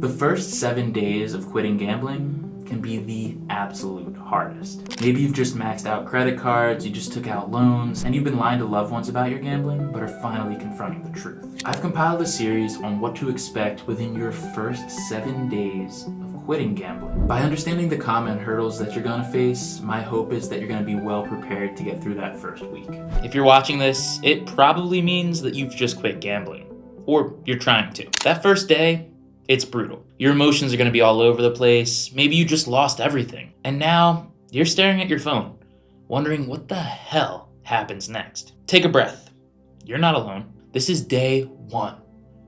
The first 7 days of quitting gambling can be the absolute hardest. Maybe you've just maxed out credit cards, you just took out loans, and you've been lying to loved ones about your gambling, but are finally confronting the truth. I've compiled a series on what to expect within your first 7 days of quitting gambling. By understanding the common hurdles that you're gonna face, my hope is that you're gonna be well prepared to get through that first week. If you're watching this, it probably means that you've just quit gambling, or you're trying to. That first day, it's brutal. Your emotions are gonna be all over the place. Maybe you just lost everything. And now you're staring at your phone, wondering what the hell happens next. Take a breath. You're not alone. This is day 1,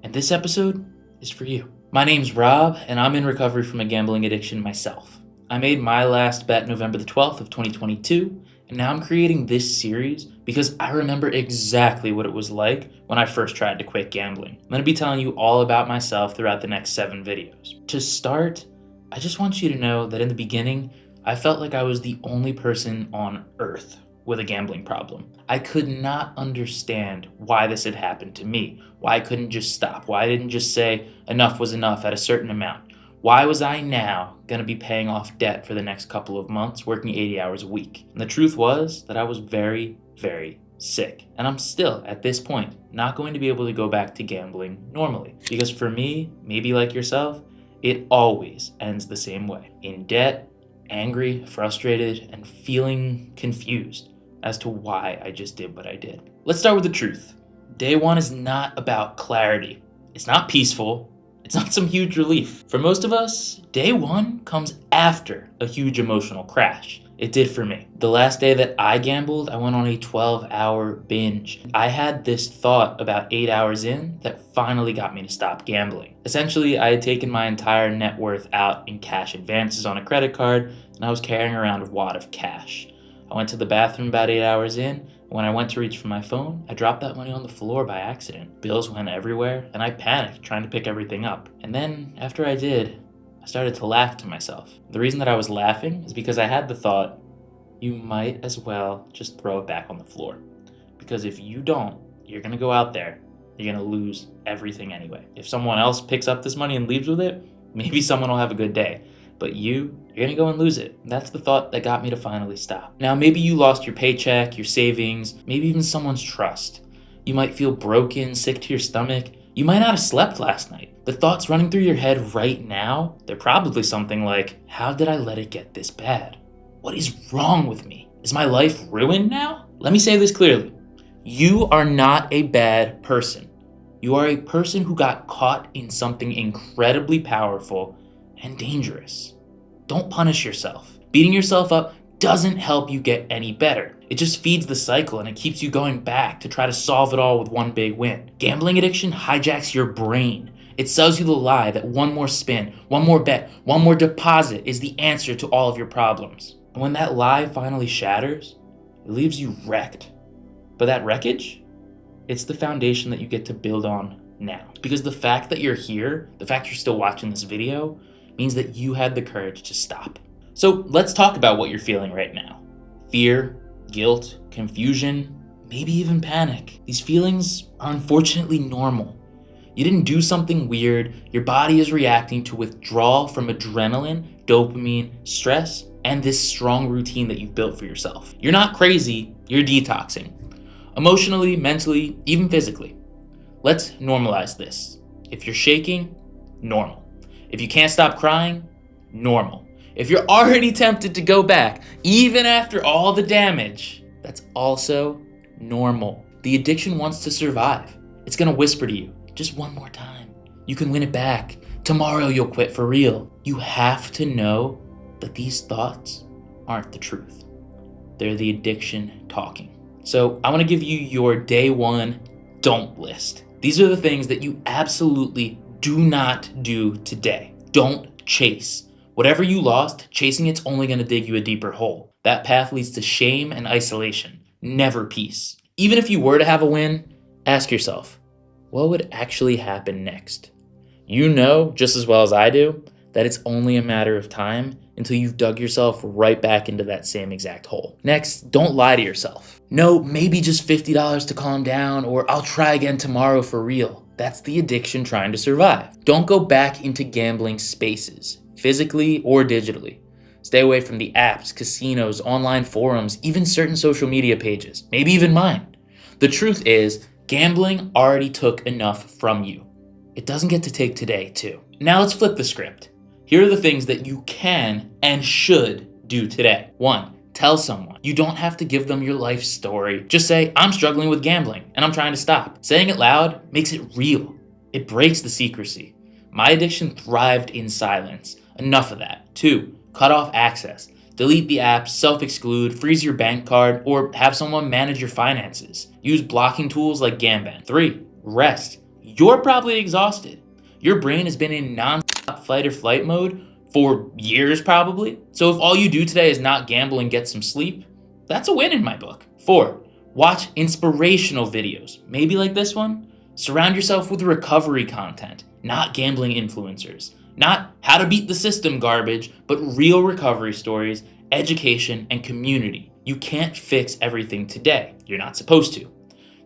and this episode is for you. My name's Rob, and I'm in recovery from a gambling addiction myself. I made my last bet November the 12th of 2022, and now I'm creating this series because I remember exactly what it was like when I first tried to quit gambling. I'm going to be telling you all about myself throughout the next 7 videos. To start, I just want you to know that in the beginning, I felt like I was the only person on earth with a gambling problem. I could not understand why this had happened to me, why I couldn't just stop, why I didn't just say enough was enough at a certain amount. Why was I now going to be paying off debt for the next couple of months, working 80 hours a week? And the truth was that I was very, very sick. And I'm still, at this point, not going to be able to go back to gambling normally. Because for me, maybe like yourself, it always ends the same way. In debt, angry, frustrated, and feeling confused as to why I just did what I did. Let's start with the truth. Day 1 is not about clarity. It's not peaceful. It's not some huge relief. For most of us, day 1 comes after a huge emotional crash. It did for me. The last day that I gambled, I went on a 12-hour binge. I had this thought about 8 hours in that finally got me to stop gambling. Essentially, I had taken my entire net worth out in cash advances on a credit card, and I was carrying around a wad of cash. I went to the bathroom about 8 hours in. When I went to reach for my phone, I dropped that money on the floor by accident. Bills went everywhere, and I panicked trying to pick everything up. And then, after I did, I started to laugh to myself. The reason that I was laughing is because I had the thought, you might as well just throw it back on the floor. Because if you don't, you're gonna go out there, you're gonna lose everything anyway. If someone else picks up this money and leaves with it, maybe someone will have a good day. But you're gonna go and lose it. That's the thought that got me to finally stop. Now, maybe you lost your paycheck, your savings, maybe even someone's trust. You might feel broken, sick to your stomach. You might not have slept last night. The thoughts running through your head right now, they're probably something like, how did I let it get this bad? What is wrong with me? Is my life ruined now? Let me say this clearly. You are not a bad person. You are a person who got caught in something incredibly powerful and dangerous. Don't punish yourself. Beating yourself up doesn't help you get any better. It just feeds the cycle and it keeps you going back to try to solve it all with one big win. Gambling addiction hijacks your brain. It sells you the lie that one more spin, one more bet, one more deposit is the answer to all of your problems. And when that lie finally shatters, it leaves you wrecked. But that wreckage, it's the foundation that you get to build on now. Because the fact that you're here, the fact you're still watching this video, means that you had the courage to stop. So let's talk about what you're feeling right now. Fear, guilt, confusion, maybe even panic. These feelings are unfortunately normal. You didn't do something weird. Your body is reacting to withdrawal from adrenaline, dopamine, stress, and this strong routine that you've built for yourself. You're not crazy, you're detoxing. Emotionally, mentally, even physically. Let's normalize this. If you're shaking, normal. If you can't stop crying, normal. If you're already tempted to go back, even after all the damage, that's also normal. The addiction wants to survive. It's gonna whisper to you, just one more time. You can win it back. Tomorrow you'll quit for real. You have to know that these thoughts aren't the truth. They're the addiction talking. So I wanna give you your day 1 don't list. These are the things that you absolutely do not do today. Don't chase. Whatever you lost, chasing it's only going to dig you a deeper hole. That path leads to shame and isolation, never peace. Even if you were to have a win, ask yourself, what would actually happen next? You know, just as well as I do, that it's only a matter of time until you've dug yourself right back into that same exact hole. Next, don't lie to yourself. No, maybe just $50 to calm down, or I'll try again tomorrow for real. That's the addiction trying to survive. Don't go back into gambling spaces, physically or digitally. Stay away from the apps, casinos, online forums, even certain social media pages, maybe even mine. The truth is, gambling already took enough from you. It doesn't get to take today, too. Now let's flip the script. Here are the things that you can and should do today. 1. Tell someone. You don't have to give them your life story. Just say, I'm struggling with gambling and I'm trying to stop. Saying it loud makes it real. It breaks the secrecy. My addiction thrived in silence. Enough of that. 2. Cut off access. Delete the apps, self-exclude, freeze your bank card, or have someone manage your finances. Use blocking tools like Gamban. 3. Rest. You're probably exhausted. Your brain has been in non-stop fight or flight mode for years probably. So if all you do today is not gamble and get some sleep, that's a win in my book. 4. Watch inspirational videos, maybe like this one. Surround yourself with recovery content, not gambling influencers. Not how to beat the system garbage, but real recovery stories, education, and community. You can't fix everything today. You're not supposed to.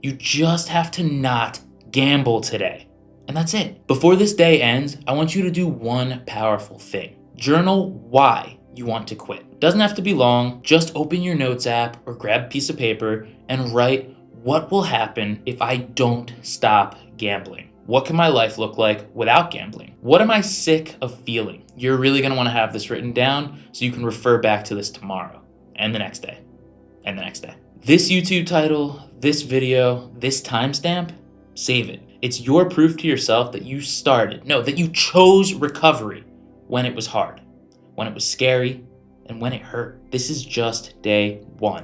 You just have to not gamble today. And that's it. Before this day ends, I want you to do one powerful thing. Journal why you want to quit. Doesn't have to be long. Just open your notes app or grab a piece of paper and write what will happen if I don't stop gambling. What can my life look like without gambling? What am I sick of feeling? You're really going to want to have this written down so you can refer back to this tomorrow and the next day and the next day. This YouTube title, this video, this timestamp, save it. It's your proof to yourself that you that you chose recovery when it was hard, when it was scary, and when it hurt. This is just day 1.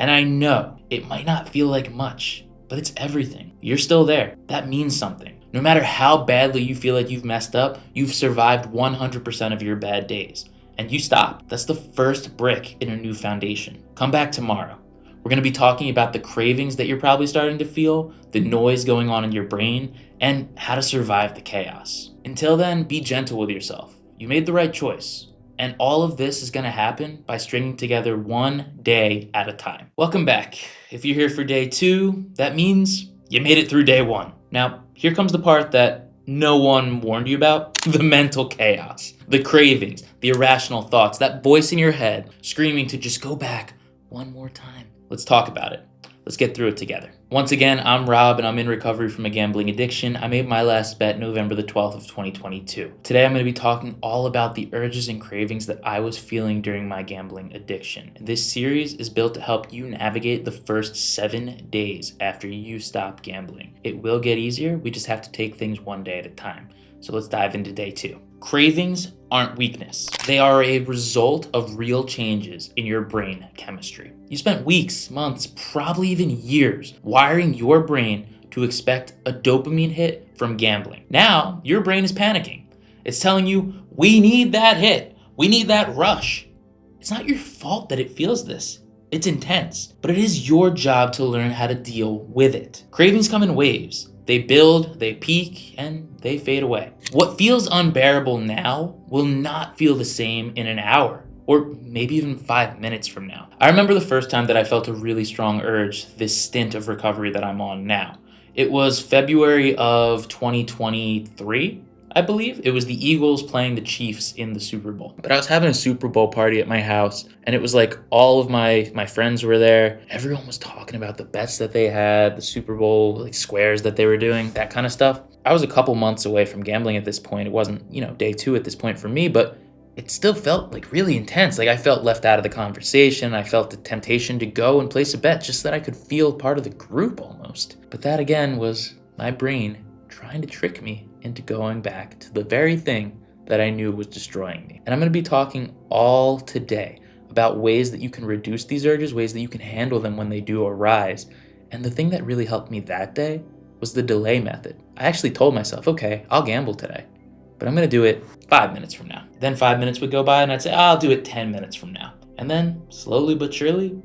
And I know it might not feel like much, but it's everything. You're still there. That means something. No matter how badly you feel like you've messed up, you've survived 100% of your bad days. And you stop. That's the first brick in a new foundation. Come back tomorrow. We're going to be talking about the cravings that you're probably starting to feel, the noise going on in your brain, and how to survive the chaos. Until then, be gentle with yourself. You made the right choice. And all of this is going to happen by stringing together one day at a time. Welcome back. If you're here for day 2, that means you made it through day 1. Now, here comes the part that no one warned you about. The mental chaos, the cravings, the irrational thoughts, that voice in your head screaming to just go back one more time. Let's talk about it. Let's get through it together. Once again, I'm Rob and I'm in recovery from a gambling addiction. I made my last bet November the 12th of 2022. Today I'm going to be talking all about the urges and cravings that I was feeling during my gambling addiction. This series is built to help you navigate the first 7 days after you stop gambling. It will get easier, we just have to take things one day at a time. So let's dive into day 2. Cravings aren't weakness. They are a result of real changes in your brain chemistry. You spent weeks, months, probably even years wiring your brain to expect a dopamine hit from gambling. Now, your brain is panicking. It's telling you, we need that hit. We need that rush. It's not your fault that it feels this. It's intense, but it is your job to learn how to deal with it. Cravings come in waves. They build, they peak, and they fade away. What feels unbearable now will not feel the same in an hour, or maybe even 5 minutes from now. I remember the first time that I felt a really strong urge, this stint of recovery that I'm on now. It was February of 2023, I believe. It was the Eagles playing the Chiefs in the Super Bowl. But I was having a Super Bowl party at my house, and it was like all of my friends were there. Everyone was talking about the bets that they had, the Super Bowl like squares that they were doing, that kind of stuff. I was a couple months away from gambling at this point. It wasn't, day 2 at this point for me, but it still felt like really intense. Like I felt left out of the conversation. I felt the temptation to go and place a bet just so that I could feel part of the group almost. But that again was my brain trying to trick me into going back to the very thing that I knew was destroying me. And I'm going to be talking all today about ways that you can reduce these urges, ways that you can handle them when they do arise. And the thing that really helped me that day was the delay method. I actually told myself, okay, I'll gamble today, but I'm going to do it 5 minutes from now. Then 5 minutes would go by and I'd say, I'll do it 10 minutes from now. And then slowly but surely,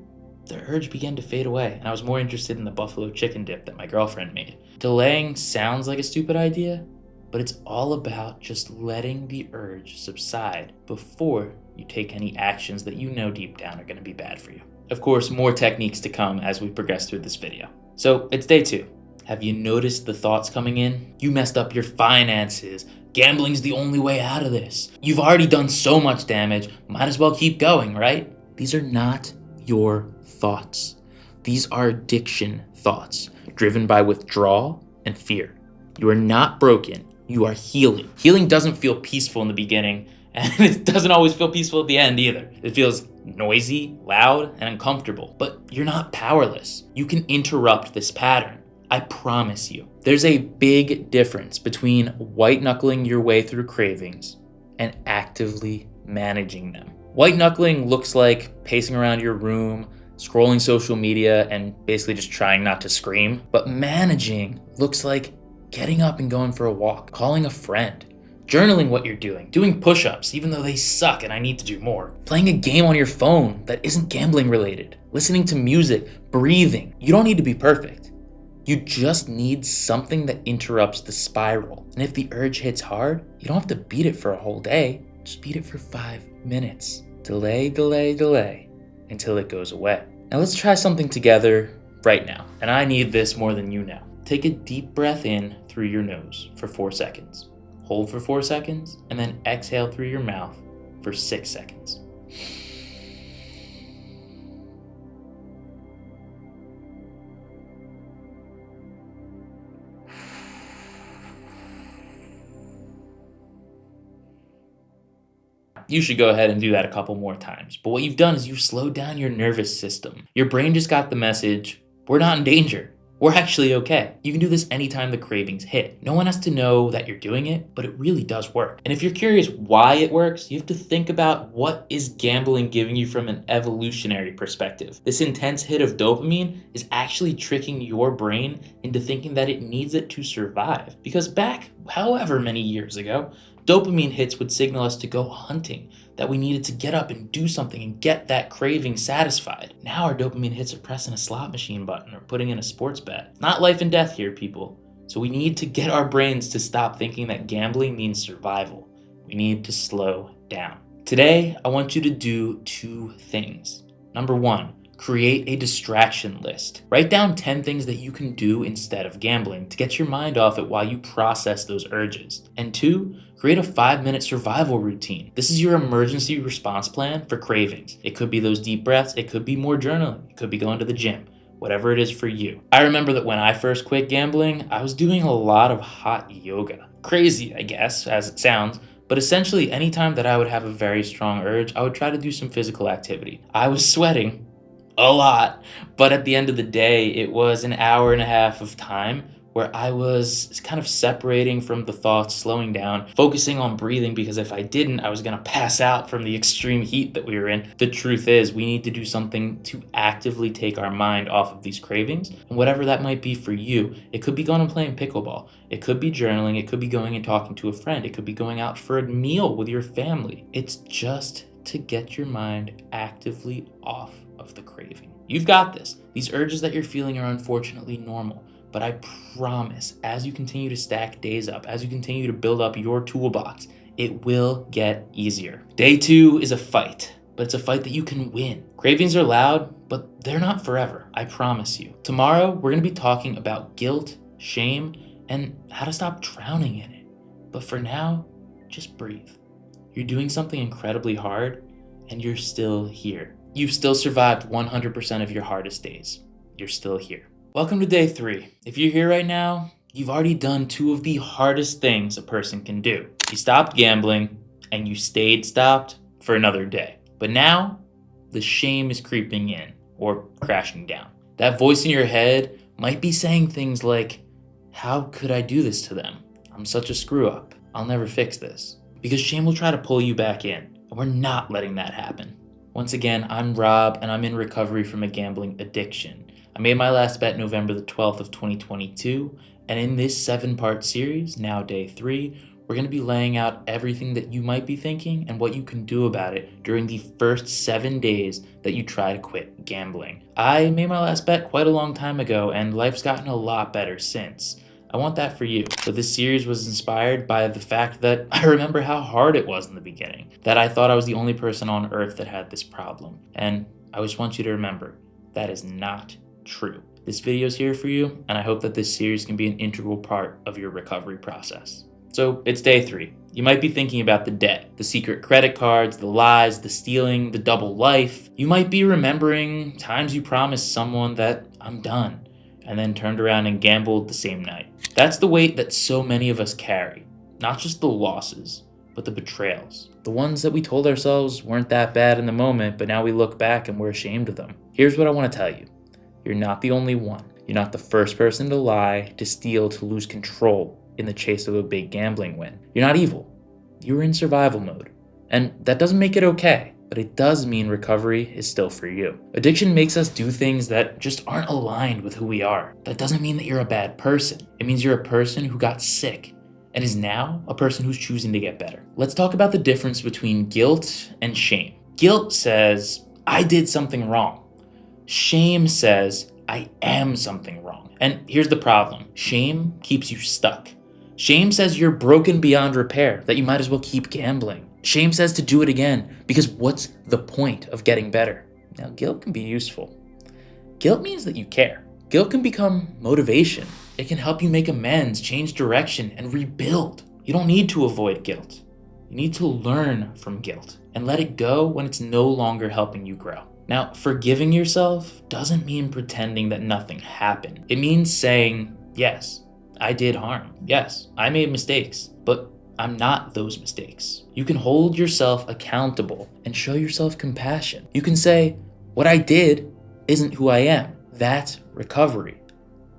the urge began to fade away, and I was more interested in the buffalo chicken dip that my girlfriend made. Delaying sounds like a stupid idea, but it's all about just letting the urge subside before you take any actions that you know deep down are going to be bad for you. Of course, more techniques to come as we progress through this video. So it's day 2. Have you noticed the thoughts coming in? You messed up your finances. Gambling's the only way out of this. You've already done so much damage, might as well keep going, right? These are not your thoughts. These are addiction thoughts, driven by withdrawal and fear. You are not broken, you are healing. Healing doesn't feel peaceful in the beginning, and it doesn't always feel peaceful at the end either. It feels noisy, loud, and uncomfortable, but you're not powerless. You can interrupt this pattern. I promise you. There's a big difference between white knuckling your way through cravings and actively managing them. White knuckling looks like pacing around your room, scrolling social media, and basically just trying not to scream. But managing looks like getting up and going for a walk, calling a friend, journaling what you're doing push-ups even though they suck and I need to do more, playing a game on your phone that isn't gambling related, listening to music, breathing. You don't need to be perfect. You just need something that interrupts the spiral. And if the urge hits hard, you don't have to beat it for a whole day. Just beat it for 5 minutes. Delay, delay, delay until it goes away. Now let's try something together right now. And I need this more than you know. Take a deep breath in through your nose for 4 seconds. Hold for 4 seconds and then exhale through your mouth for 6 seconds. You should go ahead and do that a couple more times. But what you've done is you've slowed down your nervous system. Your brain just got the message, we're not in danger. We're actually okay. You can do this anytime the cravings hit. No one has to know that you're doing it, but it really does work. And if you're curious why it works, you have to think about what is gambling giving you from an evolutionary perspective. This intense hit of dopamine is actually tricking your brain into thinking that it needs it to survive. Because back however many years ago, dopamine hits would signal us to go hunting, that we needed to get up and do something and get that craving satisfied. Now our dopamine hits are pressing a slot machine button or putting in a sports bet. Not life and death here, people. So we need to get our brains to stop thinking that gambling means survival. We need to slow down. Today, I want you to do 2 things. Number 1, create a distraction list. Write down 10 things that you can do instead of gambling to get your mind off it while you process those urges. And 2, create a 5-minute survival routine. This is your emergency response plan for cravings. It could be those deep breaths, it could be more journaling, it could be going to the gym, whatever it is for you. I remember that when I first quit gambling, I was doing a lot of hot yoga. Crazy, I guess, as it sounds, but essentially anytime that I would have a very strong urge, I would try to do some physical activity. I was sweating a lot, but at the end of the day, it was an hour and a half of time where I was kind of separating from the thoughts, slowing down, focusing on breathing, because if I didn't, I was gonna pass out from the extreme heat that we were in. The truth is, we need to do something to actively take our mind off of these cravings, and whatever that might be for you. It could be going and playing pickleball, it could be journaling, it could be going and talking to a friend, it could be going out for a meal with your family. It's just to get your mind actively off of the craving. You've got this. These urges that you're feeling are unfortunately normal. But I promise, as you continue to stack days up, as you continue to build up your toolbox, it will get easier. Day 2 is a fight, but it's a fight that you can win. Cravings are loud, but they're not forever, I promise you. Tomorrow, we're gonna be talking about guilt, shame, and how to stop drowning in it. But for now, just breathe. You're doing something incredibly hard, and you're still here. You've still survived 100% of your hardest days. You're still here. Welcome to day 3. If you're here right now, you've already done 2 of the hardest things a person can do. You stopped gambling and you stayed stopped for another day. But now the shame is creeping in or crashing down. That voice in your head might be saying things like, how could I do this to them? I'm such a screw up. I'll never fix this. Because shame will try to pull you back in, and we're not letting that happen. Once again, I'm Rob and I'm in recovery from a gambling addiction. I made my last bet November the 12th of 2022, and in this 7-part series, now day 3, we're going to be laying out everything that you might be thinking and what you can do about it during the first 7 days that you try to quit gambling. I made my last bet quite a long time ago, and life's gotten a lot better since. I want that for you. But this series was inspired by the fact that I remember how hard it was in the beginning, that I thought I was the only person on earth that had this problem. And I just want you to remember, that is not true. This video is here for you, and I hope that this series can be an integral part of your recovery process. So it's day 3. You might be thinking about the debt, the secret credit cards, the lies, the stealing, the double life. You might be remembering times you promised someone that I'm done, and then turned around and gambled the same night. That's the weight that so many of us carry. Not just the losses, but the betrayals. The ones that we told ourselves weren't that bad in the moment, but now we look back and we're ashamed of them. Here's what I want to tell you. You're not the only one. You're not the first person to lie, to steal, to lose control in the chase of a big gambling win. You're not evil. You're in survival mode. And that doesn't make it okay, but it does mean recovery is still for you. Addiction makes us do things that just aren't aligned with who we are. That doesn't mean that you're a bad person. It means you're a person who got sick and is now a person who's choosing to get better. Let's talk about the difference between guilt and shame. Guilt says, I did something wrong. Shame says, I am something wrong. And here's the problem. Shame keeps you stuck. Shame says you're broken beyond repair, that you might as well keep gambling. Shame says to do it again, because what's the point of getting better? Now, guilt can be useful. Guilt means that you care. Guilt can become motivation. It can help you make amends, change direction, and rebuild. You don't need to avoid guilt. You need to learn from guilt and let it go when it's no longer helping you grow. Now, forgiving yourself doesn't mean pretending that nothing happened. It means saying, yes, I did harm. Yes, I made mistakes, but I'm not those mistakes. You can hold yourself accountable and show yourself compassion. You can say, what I did isn't who I am. That's recovery.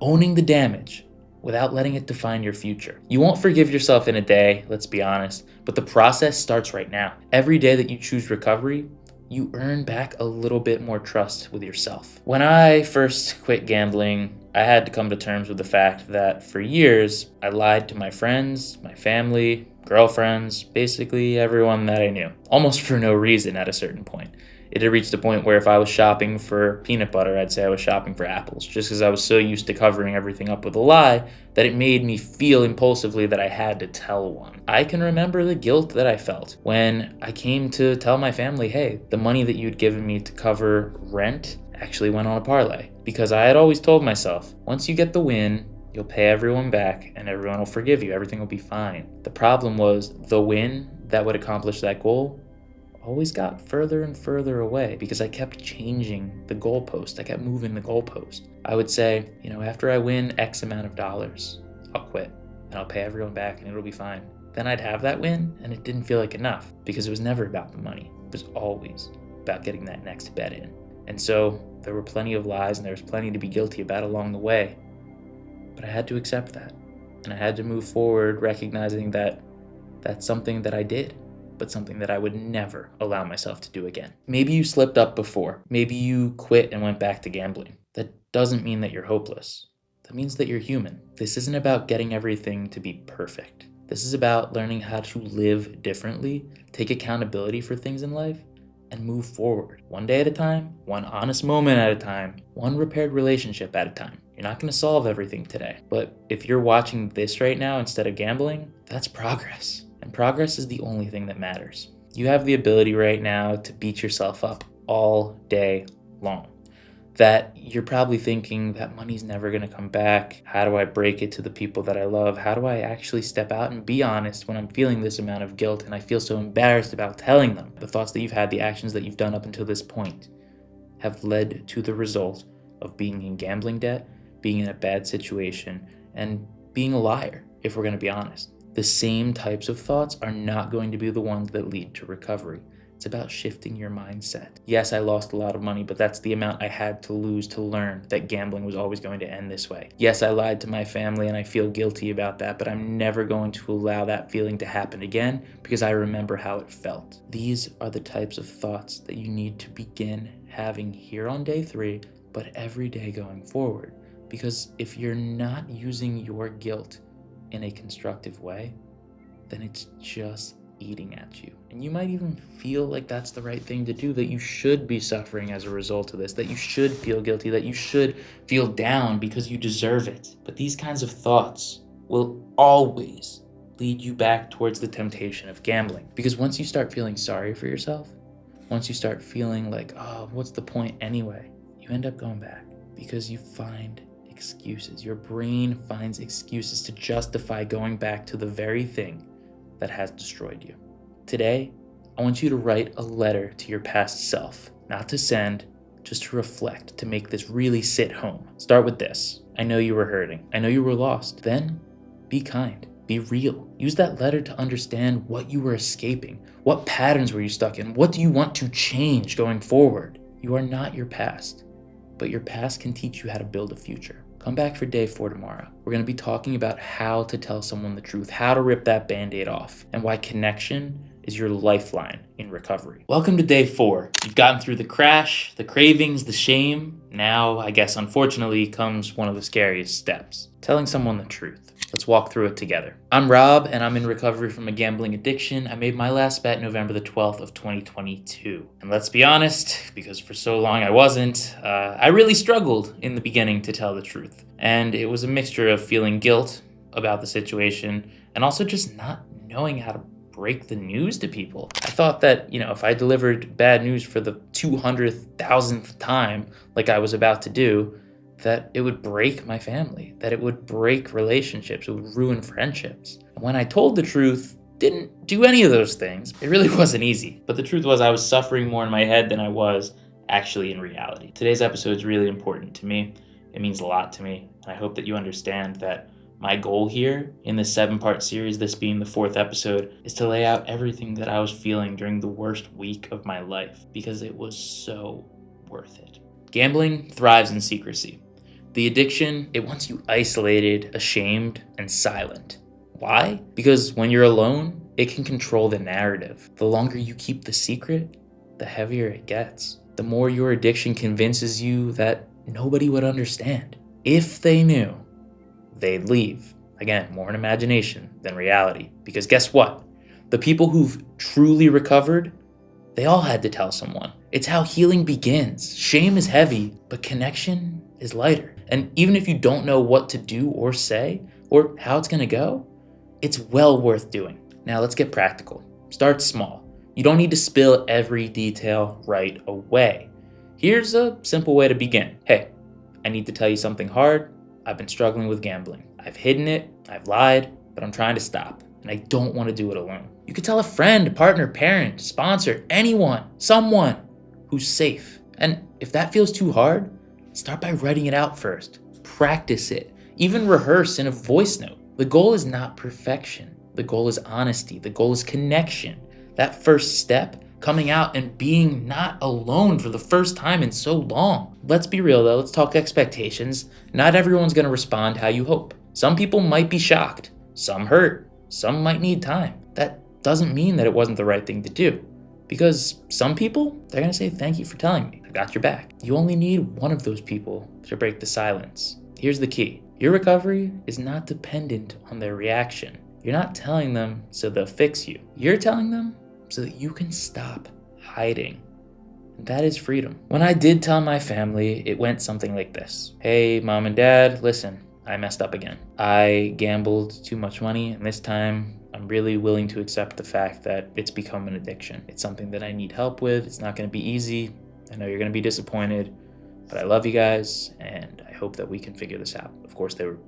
Owning the damage without letting it define your future. You won't forgive yourself in a day, let's be honest, but the process starts right now. Every day that you choose recovery, you earn back a little bit more trust with yourself. When I first quit gambling, I had to come to terms with the fact that for years, I lied to my friends, my family, girlfriends, basically everyone that I knew, almost for no reason at a certain point. It had reached a point where if I was shopping for peanut butter, I'd say I was shopping for apples, just because I was so used to covering everything up with a lie that it made me feel impulsively that I had to tell one. I can remember the guilt that I felt when I came to tell my family, hey, the money that you'd given me to cover rent actually went on a parlay. Because I had always told myself, once you get the win, you'll pay everyone back and everyone will forgive you. Everything will be fine. The problem was the win that would accomplish that goal always got further and further away because I kept changing the goalpost. I kept moving the goalpost. I would say, after I win X amount of dollars, I'll quit and I'll pay everyone back and it'll be fine. Then I'd have that win and it didn't feel like enough because it was never about the money. It was always about getting that next bet in. And so there were plenty of lies and there was plenty to be guilty about along the way. But I had to accept that. And I had to move forward recognizing that that's something that I did, but something that I would never allow myself to do again. Maybe you slipped up before. Maybe you quit and went back to gambling. That doesn't mean that you're hopeless. That means that you're human. This isn't about getting everything to be perfect. This is about learning how to live differently, take accountability for things in life, and move forward. One day at a time, one honest moment at a time, one repaired relationship at a time. You're not going to solve everything today, but if you're watching this right now instead of gambling, that's progress. And progress is the only thing that matters. You have the ability right now to beat yourself up all day long. That you're probably thinking that money's never going to come back. How do I break it to the people that I love? How do I actually step out and be honest when I'm feeling this amount of guilt and I feel so embarrassed about telling them? The thoughts that you've had, the actions that you've done up until this point have led to the result of being in gambling debt, being in a bad situation, and being a liar, if we're going to be honest. The same types of thoughts are not going to be the ones that lead to recovery. It's about shifting your mindset. Yes, I lost a lot of money, but that's the amount I had to lose to learn that gambling was always going to end this way. Yes, I lied to my family and I feel guilty about that, but I'm never going to allow that feeling to happen again because I remember how it felt. These are the types of thoughts that you need to begin having here on day 3, but every day going forward. Because if you're not using your guilt in a constructive way, then it's just eating at you. And you might even feel like that's the right thing to do, that you should be suffering as a result of this, that you should feel guilty, that you should feel down because you deserve it. But these kinds of thoughts will always lead you back towards the temptation of gambling. Because once you start feeling sorry for yourself, once you start feeling like, oh, what's the point anyway? You end up going back because you find excuses. Your brain finds excuses to justify going back to the very thing that has destroyed you. Today, I want you to write a letter to your past self, not to send, just to reflect, to make this really sit home. Start with this. I know you were hurting. I know you were lost. Then be kind. Be real. Use that letter to understand what you were escaping. What patterns were you stuck in? What do you want to change going forward? You are not your past, but your past can teach you how to build a future. Come back for day 4 tomorrow. We're going to be talking about how to tell someone the truth, how to rip that Band-Aid off, and why connection is your lifeline in recovery. Welcome to day 4. You've gotten through the crash, the cravings, the shame. Now, I guess unfortunately, comes one of the scariest steps. Telling someone the truth. Let's walk through it together. I'm Rob, and I'm in recovery from a gambling addiction. I made my last bet November the 12th of 2022. And let's be honest, because for so long I wasn't, I really struggled in the beginning to tell the truth. And it was a mixture of feeling guilt about the situation and also just not knowing how to break the news to people. I thought that, if I delivered bad news for the 200,000th time, like I was about to do, that it would break my family, that it would break relationships, it would ruin friendships. And when I told the truth, didn't do any of those things. It really wasn't easy. But the truth was I was suffering more in my head than I was actually in reality. Today's episode is really important to me. It means a lot to me. And I hope that you understand that my goal here in this 7-part series, this being the 4th episode, is to lay out everything that I was feeling during the worst week of my life, because it was so worth it. Gambling thrives in secrecy. The addiction, it wants you isolated, ashamed, and silent. Why? Because when you're alone, it can control the narrative. The longer you keep the secret, the heavier it gets. The more your addiction convinces you that nobody would understand. If they knew, they'd leave. Again, more in imagination than reality. Because guess what? The people who've truly recovered, they all had to tell someone. It's how healing begins. Shame is heavy, but connection is lighter. And even if you don't know what to do or say, or how it's gonna go, it's well worth doing. Now let's get practical. Start small. You don't need to spill every detail right away. Here's a simple way to begin. Hey, I need to tell you something hard. I've been struggling with gambling. I've hidden it, I've lied, but I'm trying to stop, and I don't want to do it alone. You could tell a friend, partner, parent, sponsor, anyone, someone who's safe. And if that feels too hard, start by writing it out first. Practice it. Even rehearse in a voice note. The goal is not perfection. The goal is honesty. The goal is connection. That first step, coming out and being not alone for the first time in so long. Let's be real though, let's talk expectations. Not everyone's gonna respond how you hope. Some people might be shocked, some hurt, some might need time. That doesn't mean that it wasn't the right thing to do. Because some people, they're gonna say, thank you for telling me, I got your back. You only need one of those people to break the silence. Here's the key. Your recovery is not dependent on their reaction. You're not telling them so they'll fix you. You're telling them so that you can stop hiding. And that is freedom. When I did tell my family, it went something like this. Hey, mom and dad, listen, I messed up again. I gambled too much money, and this time I'm really willing to accept the fact that it's become an addiction. It's something that I need help with. It's not gonna be easy. I know you're gonna be disappointed, but I love you guys, and I hope that we can figure this out. Of course, they were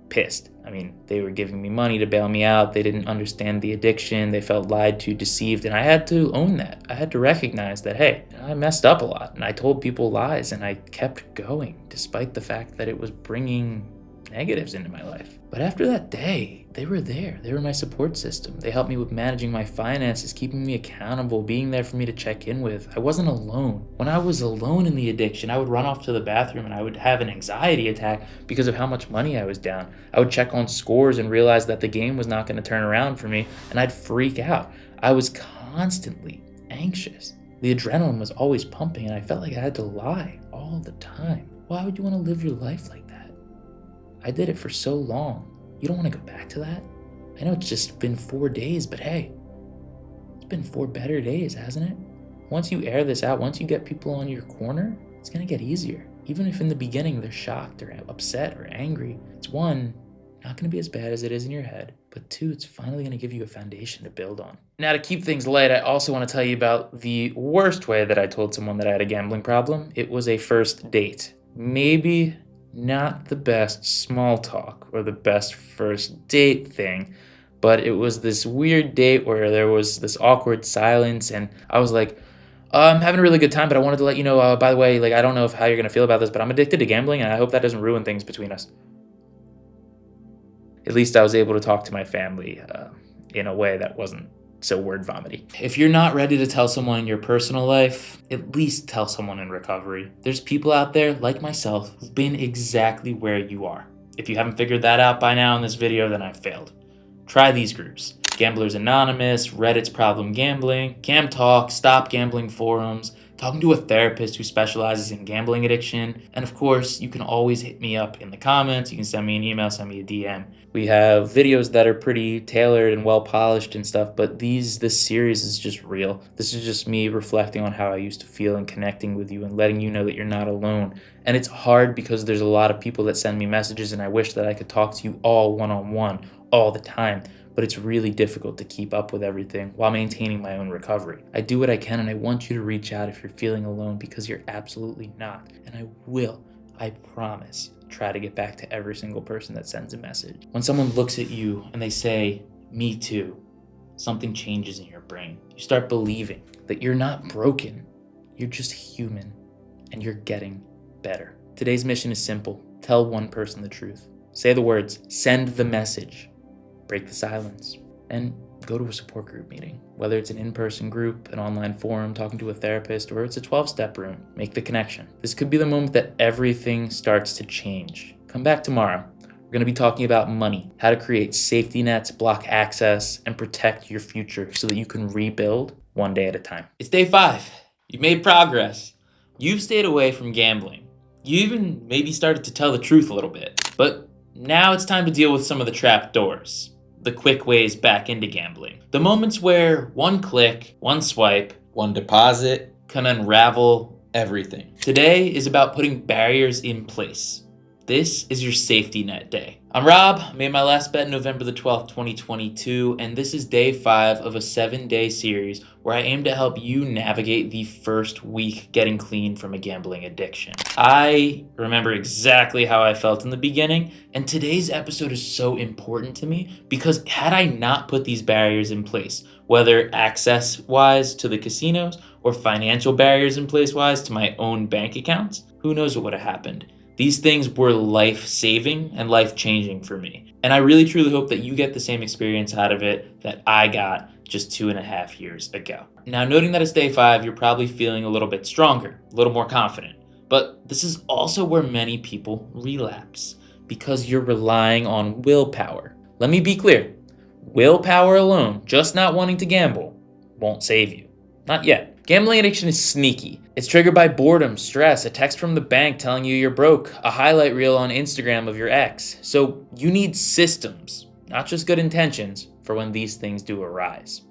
pissed. I mean, they were giving me money to bail me out. They didn't understand the addiction. They felt lied to, deceived, and I had to own that. I had to recognize that, hey, I messed up a lot, and I told people lies, and I kept going, despite the fact that it was bringing negatives into my life. But after that day, they were there. They were my support system. They helped me with managing my finances, keeping me accountable, being there for me to check in with. I wasn't alone. When I was alone in the addiction, I would run off to the bathroom and I would have an anxiety attack because of how much money I was down. I would check on scores and realize that the game was not going to turn around for me, and I'd freak out. I was constantly anxious. The adrenaline was always pumping, and I felt like I had to lie all the time. Why would you want to live your life like that? I did it for so long. You don't want to go back to that? I know it's just been 4 days, but hey, it's been 4 better days, hasn't it? Once you air this out, once you get people on your corner, it's going to get easier. Even if in the beginning they're shocked or upset or angry, it's one, not going to be as bad as it is in your head, but two, it's finally going to give you a foundation to build on. Now, to keep things light, I also want to tell you about the worst way that I told someone that I had a gambling problem. It was a first date. Maybe not the best small talk or the best first date thing, but it was this weird date where there was this awkward silence, and I was like, I'm having a really good time, but I wanted to let you know, by the way, like, I don't know how you're gonna feel about this, but I'm addicted to gambling, and I hope that doesn't ruin things between us. At least I was able to talk to my family in a way that wasn't so word vomity. If you're not ready to tell someone in your personal life, at least tell someone in recovery. There's people out there like myself who've been exactly where you are. If you haven't figured that out by now in this video, then I've failed. Try these groups: Gamblers Anonymous, Reddit's Problem Gambling, Cam Talk, Stop Gambling forums, talking to a therapist who specializes in gambling addiction, and of course, you can always hit me up in the comments. You can send me an email, send me a DM. We have videos that are pretty tailored and well polished and stuff, but this series is just real. This is just me reflecting on how I used to feel and connecting with you and letting you know that you're not alone. And it's hard because there's a lot of people that send me messages, and I wish that I could talk to you all one-on-one all the time. But it's really difficult to keep up with everything while maintaining my own recovery. I do what I can, and I want you to reach out if you're feeling alone, because you're absolutely not. And I promise, try to get back to every single person that sends a message. When someone looks at you and they say, "Me too," something changes in your brain. You start believing that you're not broken, you're just human, and you're getting better. Today's mission is simple. Tell one person the truth. Say the words, send the message. Break the silence, and go to a support group meeting. Whether it's an in-person group, an online forum, talking to a therapist, or it's a 12-step room, make the connection. This could be the moment that everything starts to change. Come back tomorrow. We're going to be talking about money, how to create safety nets, block access, and protect your future so that you can rebuild one day at a time. It's day 5. You've made progress. You've stayed away from gambling. You even maybe started to tell the truth a little bit. But now it's time to deal with some of the trap doors. The quick ways back into gambling. The moments where one click, one swipe, one deposit can unravel everything. Today is about putting barriers in place. This is your safety net day. I'm Rob. I made my last bet November the 12th, 2022, and this is day 5 of a 7-day series where I aim to help you navigate the first week getting clean from a gambling addiction. I remember exactly how I felt in the beginning, and today's episode is so important to me because had I not put these barriers in place, whether access-wise to the casinos or financial barriers in place-wise to my own bank accounts, who knows what would have happened. These things were life-saving and life-changing for me. And I really truly hope that you get the same experience out of it that I got just 2.5 years ago. Now, noting that it's day 5, you're probably feeling a little bit stronger, a little more confident. But this is also where many people relapse because you're relying on willpower. Let me be clear. Willpower alone, just not wanting to gamble, won't save you. Not yet. Gambling addiction is sneaky. It's triggered by boredom, stress, a text from the bank telling you you're broke, a highlight reel on Instagram of your ex. So you need systems, not just good intentions, for when these things do arise.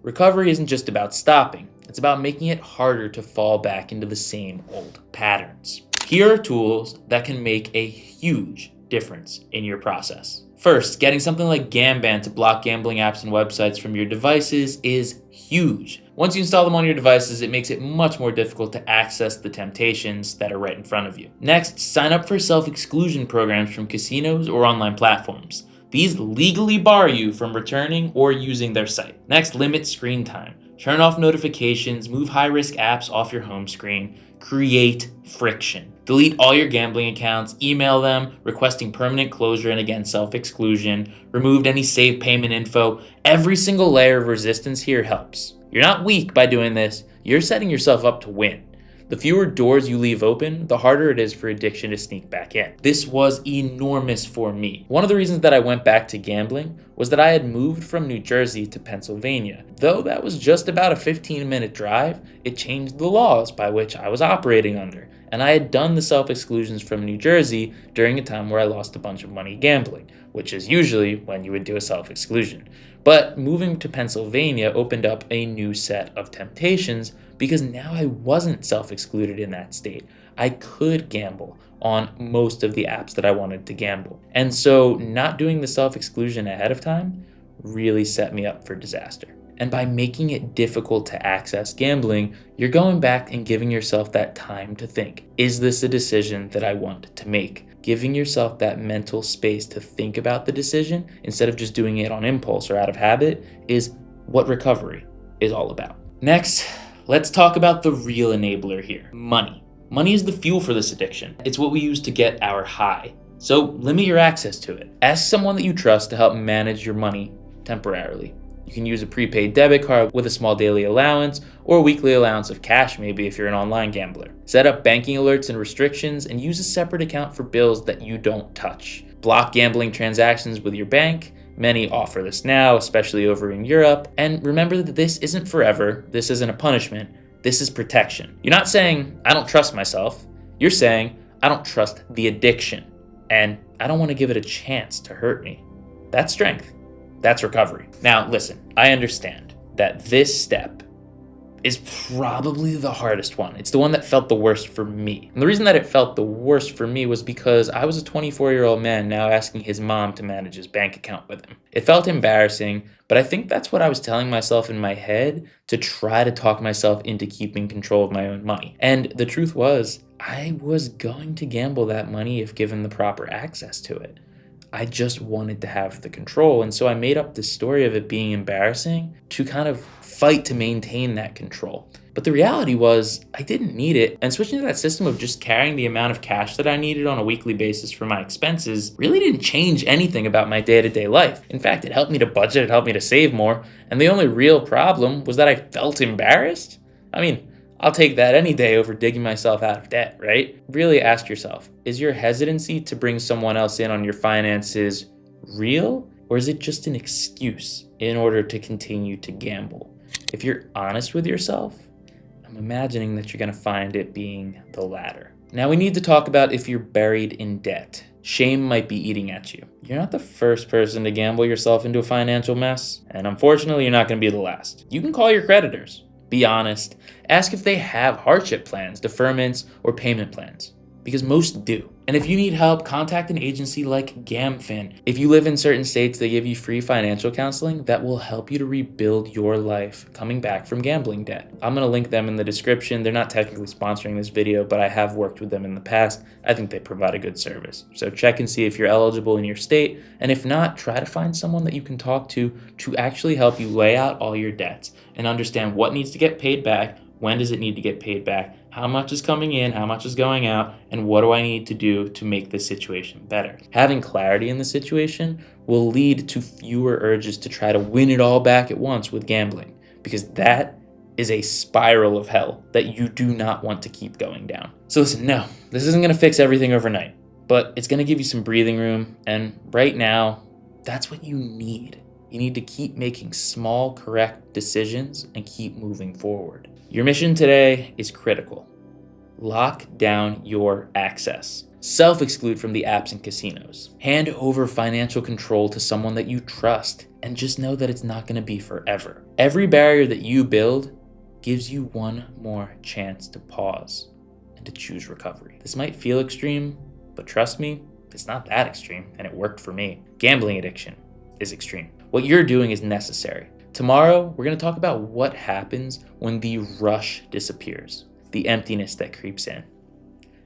Recovery isn't just about stopping. It's about making it harder to fall back into the same old patterns. Here are tools that can make a huge difference in your process. First, getting something like Gamban to block gambling apps and websites from your devices is huge. Once you install them on your devices, it makes it much more difficult to access the temptations that are right in front of you. Next, sign up for self-exclusion programs from casinos or online platforms. These legally bar you from returning or using their site. Next, limit screen time. Turn off notifications, move high-risk apps off your home screen, create friction. Delete all your gambling accounts, email them, requesting permanent closure and again self-exclusion, removed any saved payment info. Every single layer of resistance here helps. You're not weak by doing this, you're setting yourself up to win. The fewer doors you leave open, the harder it is for addiction to sneak back in. This was enormous for me. One of the reasons that I went back to gambling was that I had moved from New Jersey to Pennsylvania. Though that was just about a 15-minute drive, it changed the laws by which I was operating under. And I had done the self-exclusions from New Jersey during a time where I lost a bunch of money gambling, which is usually when you would do a self-exclusion. But moving to Pennsylvania opened up a new set of temptations because now I wasn't self-excluded in that state. I could gamble on most of the apps that I wanted to gamble. And so not doing the self-exclusion ahead of time really set me up for disaster. And by making it difficult to access gambling, you're going back and giving yourself that time to think, is this a decision that I want to make? Giving yourself that mental space to think about the decision instead of just doing it on impulse or out of habit is what recovery is all about. Next, let's talk about the real enabler here, money. Money is the fuel for this addiction. It's what we use to get our high. So limit your access to it. Ask someone that you trust to help manage your money temporarily. You can use a prepaid debit card with a small daily allowance or a weekly allowance of cash, maybe if you're an online gambler. Set up banking alerts and restrictions and use a separate account for bills that you don't touch. Block gambling transactions with your bank. Many offer this now, especially over in Europe. And remember that this isn't forever. This isn't a punishment. This is protection. You're not saying, I don't trust myself. You're saying, I don't trust the addiction. And I don't want to give it a chance to hurt me. That's strength. That's recovery. Now, listen, I understand that this step is probably the hardest one. It's the one that felt the worst for me. And the reason that it felt the worst for me was because I was a 24-year-old man now asking his mom to manage his bank account with him. It felt embarrassing, but I think that's what I was telling myself in my head to try to talk myself into keeping control of my own money. And the truth was, I was going to gamble that money if given the proper access to it. I just wanted to have the control. And so I made up this story of it being embarrassing to kind of fight to maintain that control. But the reality was I didn't need it. And switching to that system of just carrying the amount of cash that I needed on a weekly basis for my expenses really didn't change anything about my day-to-day life. In fact, it helped me to budget, it helped me to save more. And the only real problem was that I felt embarrassed. I mean, I'll take that any day over digging myself out of debt, right? Really ask yourself, is your hesitancy to bring someone else in on your finances real? Or is it just an excuse in order to continue to gamble? If you're honest with yourself, I'm imagining that you're gonna find it being the latter. Now we need to talk about if you're buried in debt. Shame might be eating at you. You're not the first person to gamble yourself into a financial mess, and unfortunately, you're not gonna be the last. You can call your creditors. Be honest. Ask if they have hardship plans, deferments, or payment plans, because most do. And if you need help, contact an agency like GamFin. If you live in certain states, they give you free financial counseling that will help you to rebuild your life coming back from gambling debt. I'm gonna link them in the description. They're not technically sponsoring this video, but I have worked with them in the past. I think they provide a good service. So check and see if you're eligible in your state. And if not, try to find someone that you can talk to actually help you lay out all your debts and understand what needs to get paid back, when does it need to get paid back, how much is coming in, how much is going out, and what do I need to do to make this situation better. Having clarity in the situation will lead to fewer urges to try to win it all back at once with gambling, because that is a spiral of hell that you do not want to keep going down. So listen, no, this isn't gonna fix everything overnight, but it's gonna give you some breathing room, and right now, that's what you need. You need to keep making small, correct decisions and keep moving forward. Your mission today is critical. Lock down your access. Self-exclude from the apps and casinos. Hand over financial control to someone that you trust, and just know that it's not going to be forever. Every barrier that you build gives you one more chance to pause and to choose recovery. This might feel extreme, but trust me, it's not that extreme, and it worked for me. Gambling addiction is extreme. What you're doing is necessary. Tomorrow, we're going to talk about what happens when the rush disappears, the emptiness that creeps in.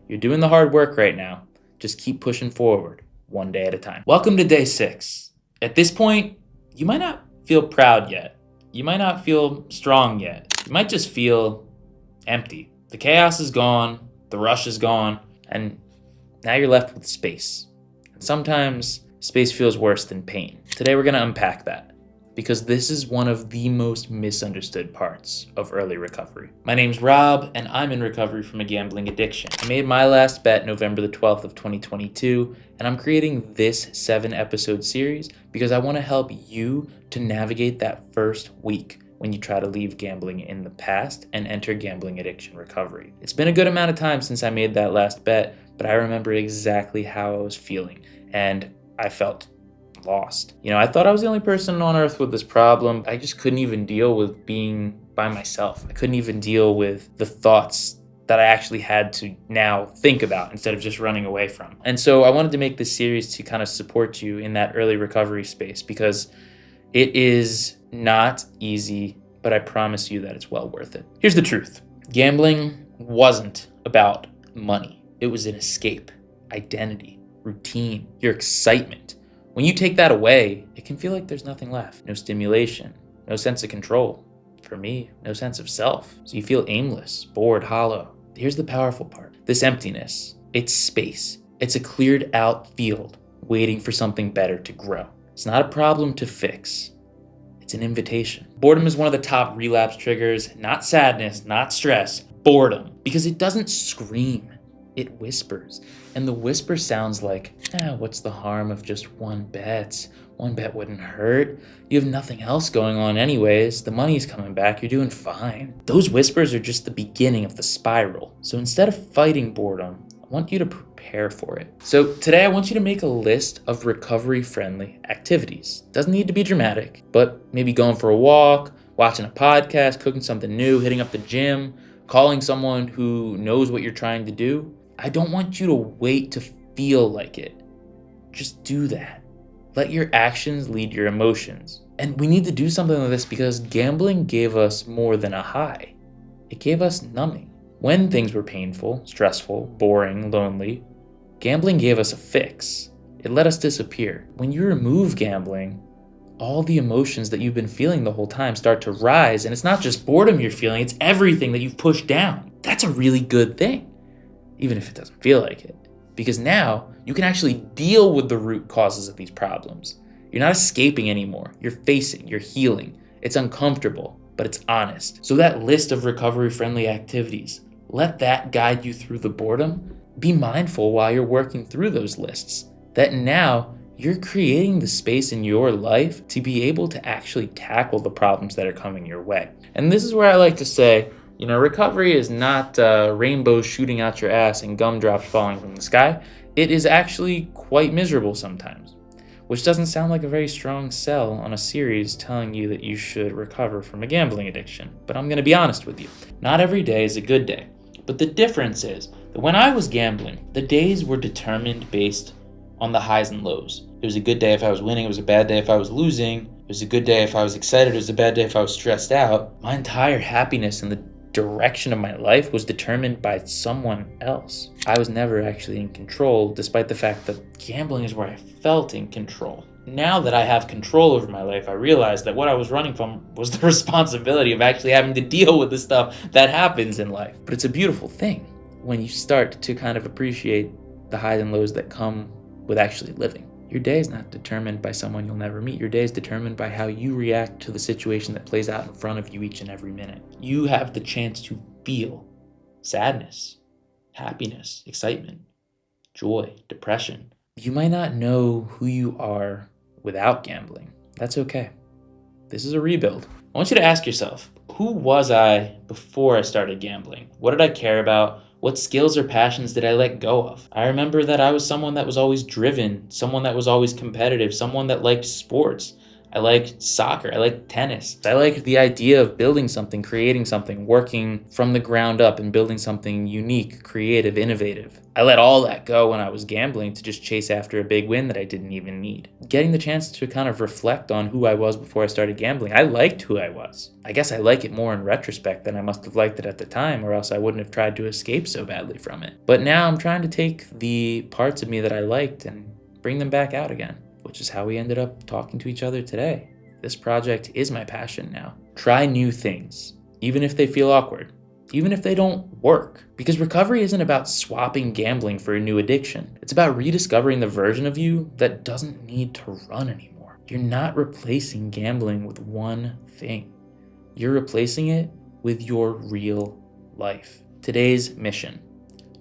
You're doing the hard work right now. Just keep pushing forward, one day at a time. Welcome to day 6. At this point, you might not feel proud yet. You might not feel strong yet. You might just feel empty. The chaos is gone, the rush is gone, and now you're left with space. And sometimes space feels worse than pain. Today we're going to unpack that, because this is one of the most misunderstood parts of early recovery. My name's Rob, and I'm in recovery from a gambling addiction. I made my last bet November the 12th of 2022, and I'm creating this 7-episode series because I want to help you to navigate that first week when you try to leave gambling in the past and enter gambling addiction recovery. It's been a good amount of time since I made that last bet, but I remember exactly how I was feeling, and I felt lost. I thought I was the only person on earth with this problem. I just couldn't even deal with being by myself. I couldn't even deal with the thoughts that I actually had to now think about instead of just running away from. And so I wanted to make this series to kind of support you in that early recovery space, because It is not easy, but I promise you that it's well worth it. Here's the truth. Gambling wasn't about money. It was an escape, identity, routine, your excitement. When you take that away, it can feel like there's nothing left. No stimulation, no sense of control. For me, no sense of self. So you feel aimless, bored, hollow. Here's the powerful part. This emptiness, it's space. It's a cleared out field waiting for something better to grow. It's not a problem to fix. It's an invitation. Boredom is one of the top relapse triggers, not sadness, not stress, boredom. Because it doesn't scream, it whispers. And the whisper sounds like, what's the harm of just one bet? One bet wouldn't hurt. You have nothing else going on anyways. The money's coming back. You're doing fine. Those whispers are just the beginning of the spiral. So instead of fighting boredom, I want you to prepare for it. So today I want you to make a list of recovery-friendly activities. Doesn't need to be dramatic, but maybe going for a walk, watching a podcast, cooking something new, hitting up the gym, calling someone who knows what you're trying to do. I don't want you to wait to feel like it. Just do that. Let your actions lead your emotions. And we need to do something like this because gambling gave us more than a high. It gave us numbing. When things were painful, stressful, boring, lonely, gambling gave us a fix. It let us disappear. When you remove gambling, all the emotions that you've been feeling the whole time start to rise. And it's not just boredom you're feeling, it's everything that you've pushed down. That's a really good thing, even if it doesn't feel like it. Because now you can actually deal with the root causes of these problems. You're not escaping anymore. You're facing, you're healing. It's uncomfortable, but it's honest. So that list of recovery-friendly activities, let that guide you through the boredom. Be mindful while you're working through those lists that now you're creating the space in your life to be able to actually tackle the problems that are coming your way. And this is where I like to say, recovery is not rainbows shooting out your ass and gumdrops falling from the sky. It is actually quite miserable sometimes, which doesn't sound like a very strong sell on a series telling you that you should recover from a gambling addiction. But I'm going to be honest with you. Not every day is a good day. But the difference is that when I was gambling, the days were determined based on the highs and lows. It was a good day if I was winning. It was a bad day if I was losing. It was a good day if I was excited. It was a bad day if I was stressed out. My entire happiness and the direction of my life was determined by someone else. I was never actually in control, despite the fact that gambling is where I felt in control. Now that I have control over my life, I realize that what I was running from was the responsibility of actually having to deal with the stuff that happens in life. But it's a beautiful thing when you start to kind of appreciate the highs and lows that come with actually living. Your day is not determined by someone you'll never meet. Your day is determined by how you react to the situation that plays out in front of you each and every minute. You have the chance to feel sadness, happiness, excitement, joy, depression. You might not know who you are without gambling. That's okay. This is a rebuild. I want you to ask yourself, who was I before I started gambling? What did I care about? What skills or passions did I let go of? I remember that I was someone that was always driven, someone that was always competitive, someone that liked sports. I liked soccer. I liked tennis. I liked the idea of building something, creating something, working from the ground up and building something unique, creative, innovative. I let all that go when I was gambling to just chase after a big win that I didn't even need. Getting the chance to kind of reflect on who I was before I started gambling, I liked who I was. I guess I like it more in retrospect than I must have liked it at the time, or else I wouldn't have tried to escape so badly from it. But now I'm trying to take the parts of me that I liked and bring them back out again, which is how we ended up talking to each other today. This project is my passion now. Try new things, even if they feel awkward, even if they don't work. Because recovery isn't about swapping gambling for a new addiction. It's about rediscovering the version of you that doesn't need to run anymore. You're not replacing gambling with one thing. You're replacing it with your real life. Today's mission: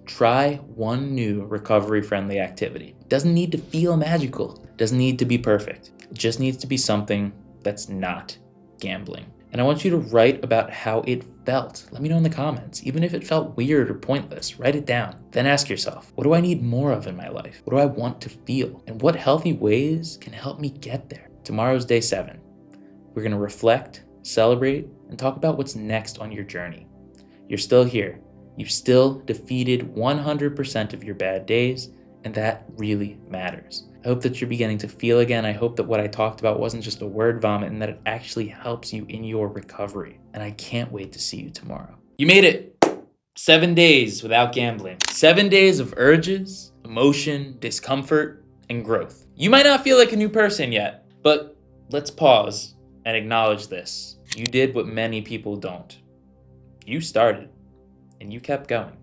try one new recovery-friendly activity. It doesn't need to feel magical. It doesn't need to be perfect. It just needs to be something that's not gambling. And I want you to write about how it felt. Let me know in the comments. Even if it felt weird or pointless, write it down. Then ask yourself, what do I need more of in my life? What do I want to feel? And what healthy ways can help me get there? Tomorrow's day 7. We're gonna reflect, celebrate, and talk about what's next on your journey. You're still here. You've still defeated 100% of your bad days, And that really matters. I hope that you're beginning to feel again. I hope that what I talked about wasn't just a word vomit and that it actually helps you in your recovery. And I can't wait to see you tomorrow. You made it! 7 days without gambling. 7 days of urges, emotion, discomfort, and growth. You might not feel like a new person yet, but let's pause and acknowledge this. You did what many people don't. You started, and you kept going.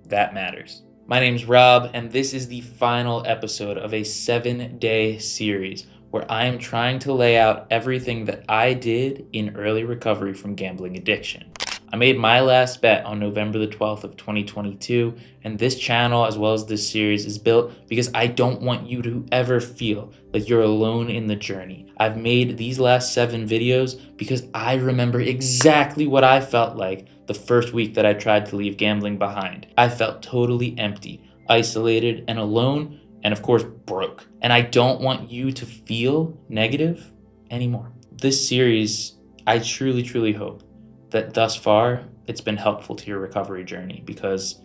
That matters. My name's Rob, and this is the final episode of a 7-day series where I am trying to lay out everything that I did in early recovery from gambling addiction. I made my last bet on November the 12th of 2022, and this channel as well as this series is built because I don't want you to ever feel like you're alone in the journey. I've made these last 7 videos because I remember exactly what I felt like the first week that I tried to leave gambling behind. I felt totally empty, isolated, and alone, and of course broke. And I don't want you to feel negative anymore. This series, I truly hope that thus far it's been helpful to your recovery journey, because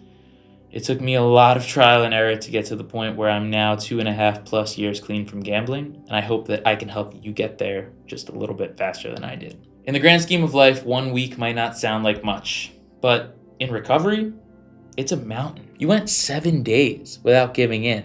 it took me a lot of trial and error to get to the point where I'm now 2.5+ years clean from gambling, and I hope that I can help you get there just a little bit faster than I did. In the grand scheme of life, 1 week might not sound like much, but in recovery, it's a mountain. You went 7 days without giving in.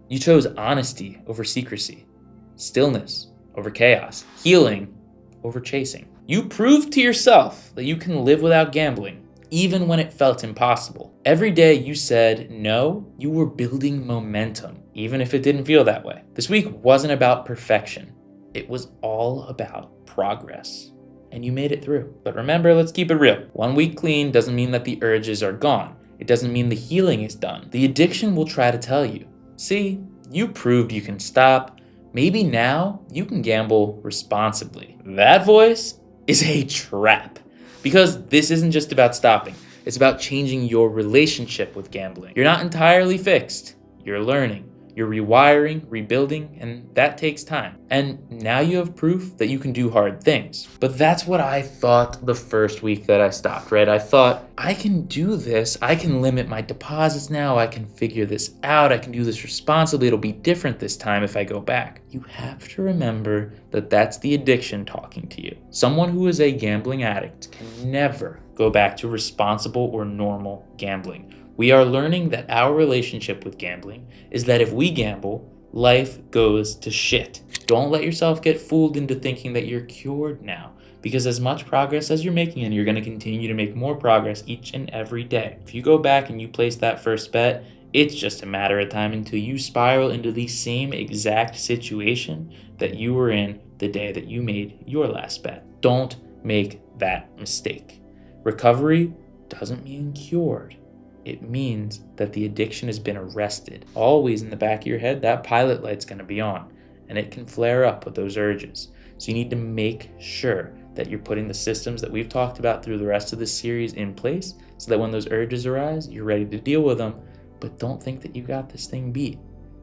You chose honesty over secrecy, stillness over chaos, healing over chasing. You proved to yourself that you can live without gambling, even when it felt impossible. Every day you said no, you were building momentum, even if it didn't feel that way. This week wasn't about perfection. It was all about progress. And you made it through. But remember, let's keep it real. 1 week clean doesn't mean that the urges are gone. It doesn't mean the healing is done. The addiction will try to tell you, see, you proved you can stop. Maybe now you can gamble responsibly. That voice is a trap, because this isn't just about stopping. It's about changing your relationship with gambling. You're not entirely fixed. You're learning. You're rewiring, rebuilding, and that takes time. And now you have proof that you can do hard things. But that's what I thought the first week that I stopped, right? I thought, I can do this. I can limit my deposits now. I can figure this out. I can do this responsibly. It'll be different this time if I go back. You have to remember that that's the addiction talking to you. Someone who is a gambling addict can never go back to responsible or normal gambling. We are learning that our relationship with gambling is that if we gamble, life goes to shit. Don't let yourself get fooled into thinking that you're cured now, because as much progress as you're making, and you're going to continue to make more progress each and every day. If you go back and you place that first bet, it's just a matter of time until you spiral into the same exact situation that you were in the day that you made your last bet. Don't make that mistake. Recovery doesn't mean cured. It means that the addiction has been arrested. Always in the back of your head, that pilot light's going to be on, and it can flare up with those urges. So you need to make sure that you're putting the systems that we've talked about through the rest of this series in place, so that when those urges arise, you're ready to deal with them. But don't think that you got this thing beat,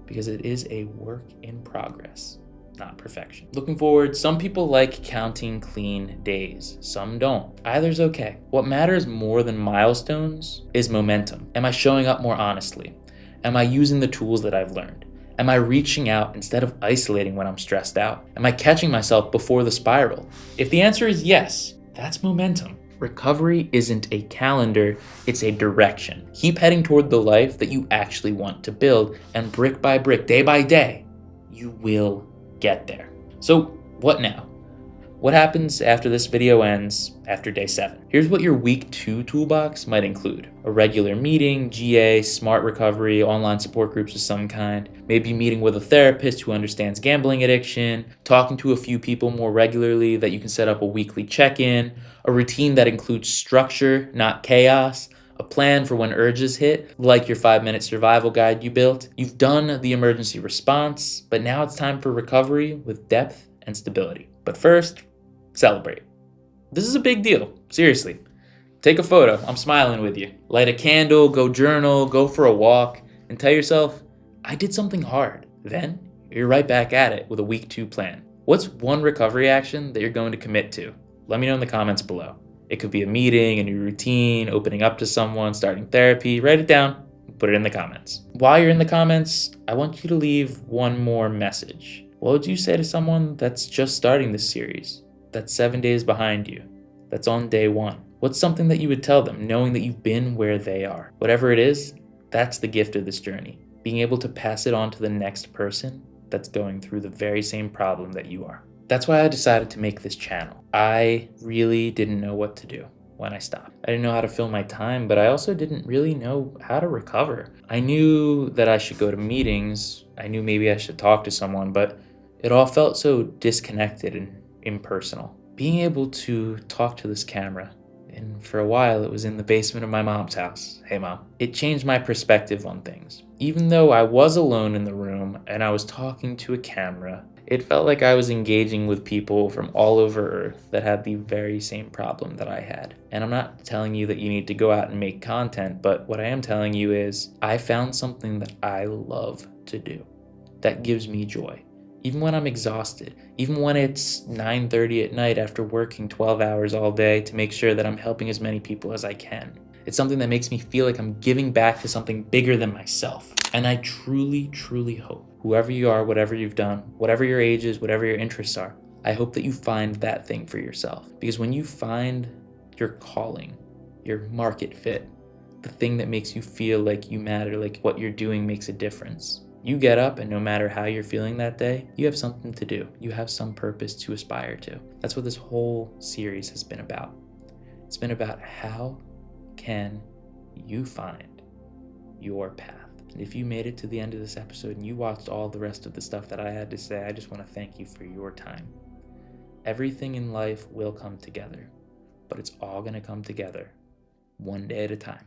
because it is a work in progress, not perfection. Looking forward, some people like counting clean days. Some don't. Either's okay. What matters more than milestones is momentum. Am I showing up more honestly? Am I using the tools that I've learned? Am I reaching out instead of isolating when I'm stressed out? Am I catching myself before the spiral? If the answer is yes, that's momentum. Recovery isn't a calendar, it's a direction. Keep heading toward the life that you actually want to build, and brick by brick, day by day, you will get there. So what now? What happens after this video ends after day 7? Here's what your week 2 toolbox might include. A regular meeting, GA, smart recovery, online support groups of some kind, maybe meeting with a therapist who understands gambling addiction, talking to a few people more regularly that you can set up a weekly check-in, a routine that includes structure, not chaos, a plan for when urges hit, like your 5-minute survival guide you built. You've done the emergency response, but now it's time for recovery with depth and stability. But first, celebrate. This is a big deal, seriously. Take a photo, I'm smiling with you. Light a candle, go journal, go for a walk, and tell yourself, I did something hard. Then, you're right back at it with a week 2 plan. What's one recovery action that you're going to commit to? Let me know in the comments below. It could be a meeting, a new routine, opening up to someone, starting therapy. Write it down. Put it in the comments. While you're in the comments, I want you to leave one more message. What would you say to someone that's just starting this series, that's 7 days behind you, that's on day 1? What's something that you would tell them, knowing that you've been where they are? Whatever it is, that's the gift of this journey. Being able to pass it on to the next person that's going through the very same problem that you are. That's why I decided to make this channel. I really didn't know what to do when I stopped. I didn't know how to fill my time, but I also didn't really know how to recover. I knew that I should go to meetings. I knew maybe I should talk to someone, but it all felt so disconnected and impersonal. Being able to talk to this camera, and for a while it was in the basement of my mom's house. Hey mom. It changed my perspective on things. Even though I was alone in the room and I was talking to a camera, it felt like I was engaging with people from all over Earth that had the very same problem that I had. And I'm not telling you that you need to go out and make content, but what I am telling you is I found something that I love to do, that gives me joy. Even when I'm exhausted, even when it's 9:30 at night after working 12 hours all day to make sure that I'm helping as many people as I can. It's something that makes me feel like I'm giving back to something bigger than myself. And I truly, truly hope, whoever you are, whatever you've done, whatever your age is, whatever your interests are, I hope that you find that thing for yourself. Because when you find your calling, your market fit, the thing that makes you feel like you matter, like what you're doing makes a difference, you get up and no matter how you're feeling that day, you have something to do. You have some purpose to aspire to. That's what this whole series has been about. It's been about how can you find your path. And if you made it to the end of this episode and you watched all the rest of the stuff that I had to say, I just want to thank you for your time. Everything in life will come together, but it's all going to come together one day at a time.